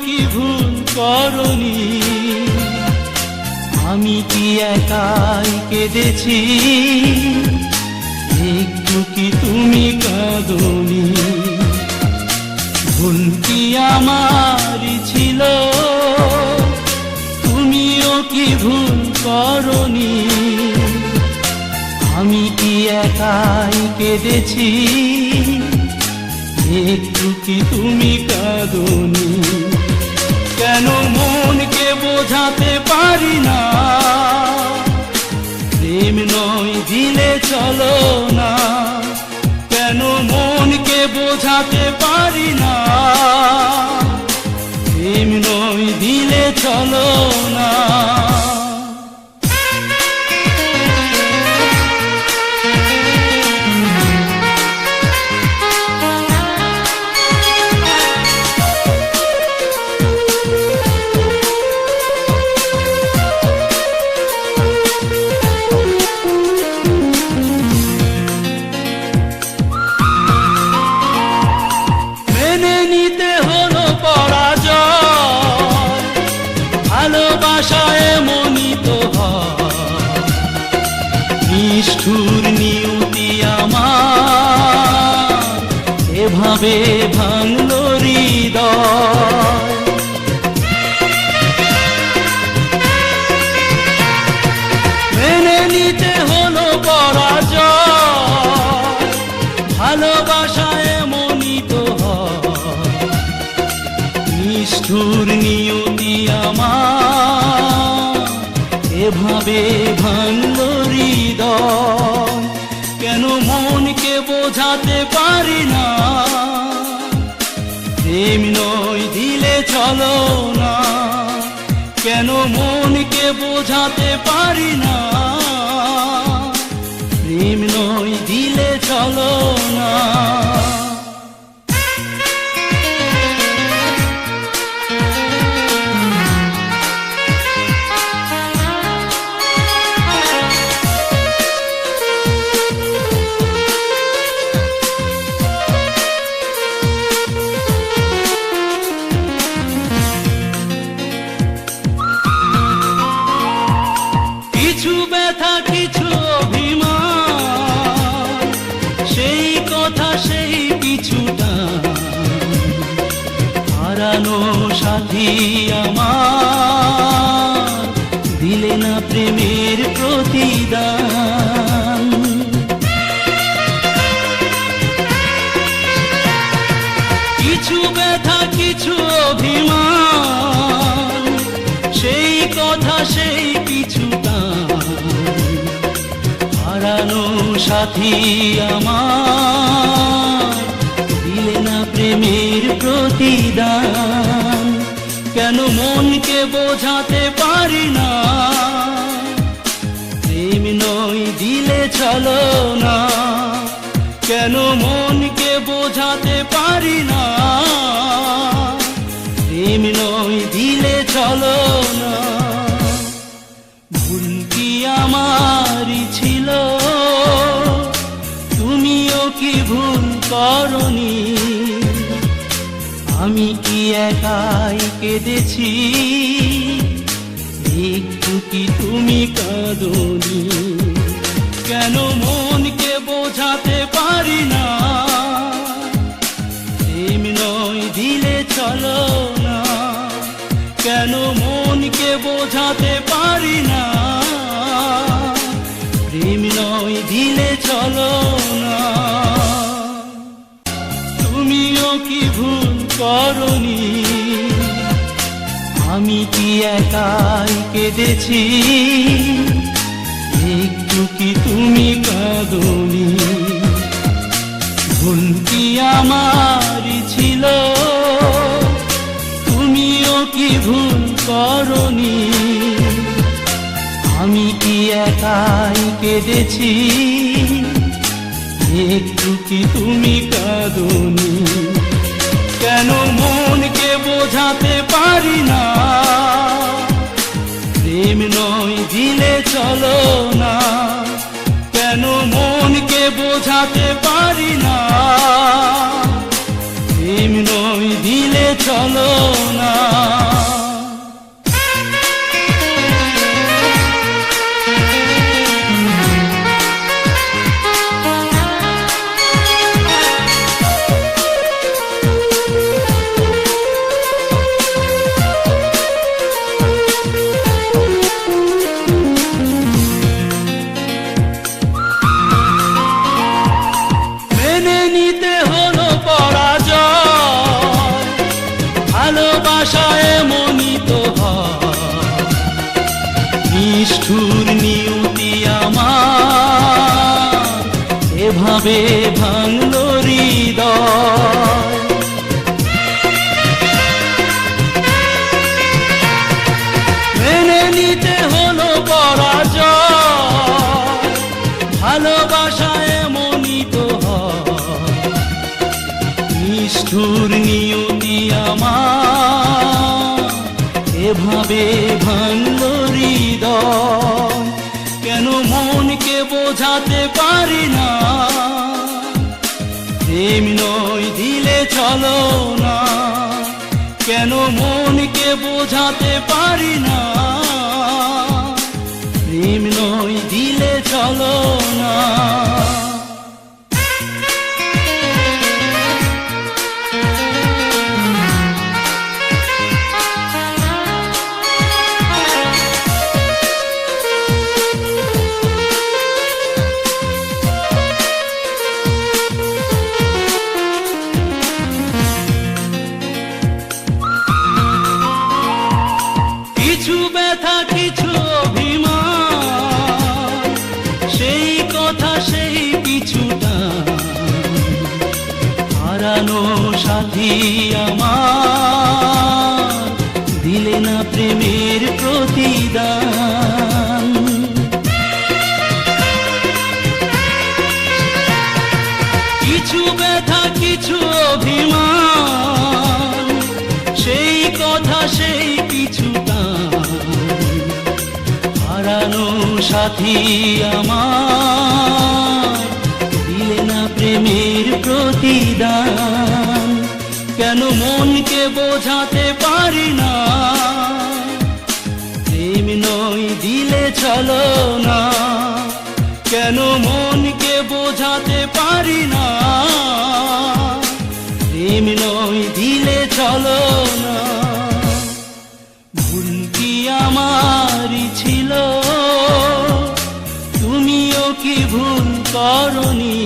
কি ভুল করনি, আমি কি একাই কেঁদেছি, একটু কি তুমি কাঁদনি? ভুল কি আমারই ছিল, তুমিও কি ভুল করনি? আমি কি একাই কেঁদেছি, একটু কি তুমি কাঁদনি? কেন মনকে বোঝাতে পারি না, প্রেম নয় দিলে চলো না? কেন মনকে বোঝাতে পারি না, প্রেম নয় দিলে চলো না? ভালোবাসায় মনিত নিষ্ঠুর নিয়তি আমার, এভাবে ভাঙলো হৃদয়। মেনে নিতে হলো পরাজয়, ভালোবাসায় মনিত নিষ্ঠুর নিয়তি আমার, এভাবে ভাঙলো হৃদয়। কেন মনকে বোঝাতে পারি না, প্রেম নয় দিলে চলো না? কেন মনকে বোঝাতে পারি না, প্রেম নয় দিলে চলো না? কিছু ব্যথা কিছু অভিমান, সেই কথা সেই পিছুটা, হারানো সাথী আমার, দিলে না প্রেমের প্রতিদান। কিছু ব্যথা কিছু অভিমান, সেই কথা সেই পিছুটা, হারানো সাথী আমার, দিলে না প্রেমের প্রতিদান। কেন মনকে বোঝাতে পারি না, প্রেম নয় দিলে চলো না? কেন মনকে বোঝাতে পারি না, প্রেম নয় দিলে চলো না? ভুল কি আমারই ছিল, তুমিও কি ভুল করনি? আমি কি একাই কেঁদেছি, একটু কি তুমি কাঁদনি? কেন মনকে বোঝাতে পারি না, প্রেম নয় দিলে চলো না? কেন মনকে বোঝাতে পারি না, প্রেম নয় দিলে চলো না? তুমিও কি ভুল করনি, আমি কি একাই কেঁদেছি, একটু কি তুমি কাঁদনি? ভুল কি আমারই ছিল, তুমিও কি ভুল করনি? আমি কি একাই কেঁদেছি, একটু কি তুমি কাঁদনি? কেন মনকে বোঝাতে পারি না, প্রেম নয় দিলে চলো না? কেন মনকে বোঝাতে পারি না, প্রেম নয় দিলে চলো না। ভালোবাসায় এমনই তো হয়, নিষ্ঠুর নিয়তি আমার এভাবে ভাঙলো হৃদয়। মেনে নিতে হলো পরাজয়, ভালোবাসায় এমনই তো হয়, নিষ্ঠুর নিয়তি আমার এভাবে ভাঙলো হৃদয়। কেন মনকে বোঝাতে পারি না, প্রেম নয় দিলে চলো না। কেন মনকে বোঝাতে পারি না, প্রেম নয় দিলে চলো না। কিছু ব্যথা কিছু অভিমান, সেই কথা সেই কিছুটা হারানো সাথী আমার দিলে না প্রেমের প্রতিদান। কিছু ব্যথা কিছু অভিমান, সেই কথা সেই কিছুটা হারানো সাথী আমার দিলে না প্রেমের প্রতিদান। কেন মনকে বোঝাতে পারি না, প্রেম নয় দিলে চলো না। কেন মনকে বোঝাতে পারি না, প্রেম নয় দিলে চলো না। ভুল কি আমারই ছিল, তুমিও কি ভুল করনি?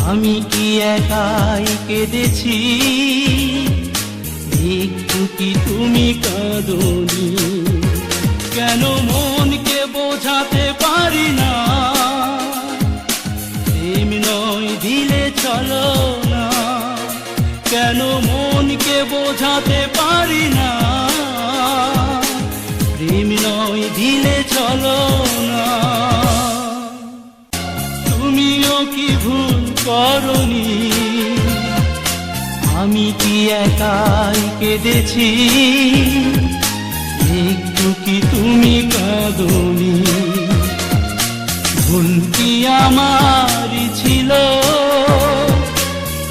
আমি কি একাই কেঁদেছি, একটু কি তুমি কাঁদনি? কেন মনকে বোঝাতে পারি না, প্রেম নয় দিলে চলো না। কেন মনকে বোঝাতে পারি না, প্রেম নয় দিলে চলো না। তুমিও কি ভুল করনি? আমি কি একাই কেঁদেছি, একটু কি তুমি কাঁদনি? ভুল কি আমারই ছিল,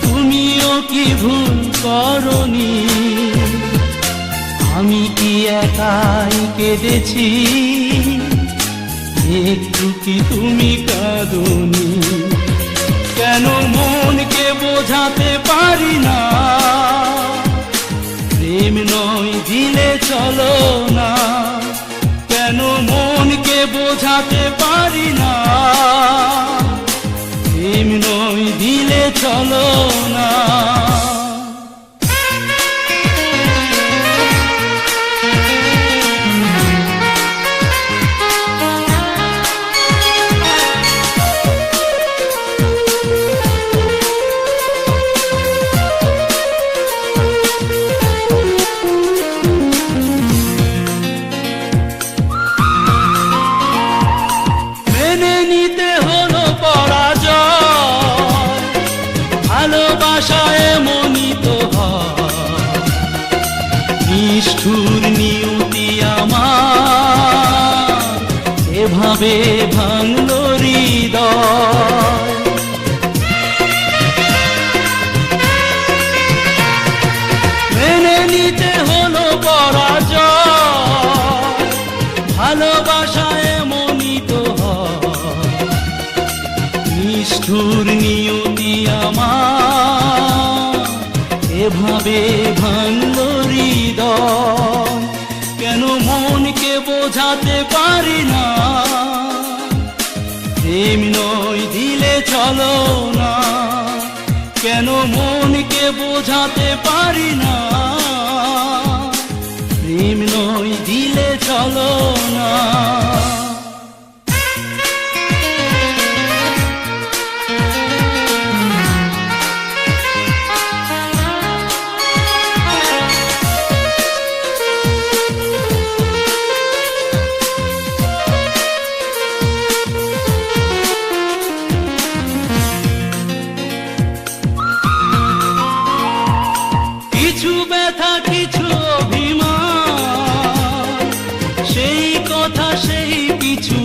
তুমিও কি ভুল করনি? আমি কি একাই কেঁদেছি, একটু কি তুমি কাঁদনি? কেন মনকে বোঝাতে পারি না, প্রেম নয় দিলে চলো না। কেন মনকে বোঝাতে পারি না, প্রেম নয় দিলে চলো না। ভালোবাসায় এমনই তো হয়, নিষ্ঠুর নিয়তি আমার এভাবে ভাঙলো হৃদয়। এভাবে ভাঙলো হৃদয়, কেন মনকে বোঝাতে পারি না। প্রেম নয় দিলে চলো না, কেন মনকে বোঝাতে পারি না। প্রেম নয় দিলে চলো না। কিছু ব্যথা কিছু অভিমান, সেই কথা সেই পিছু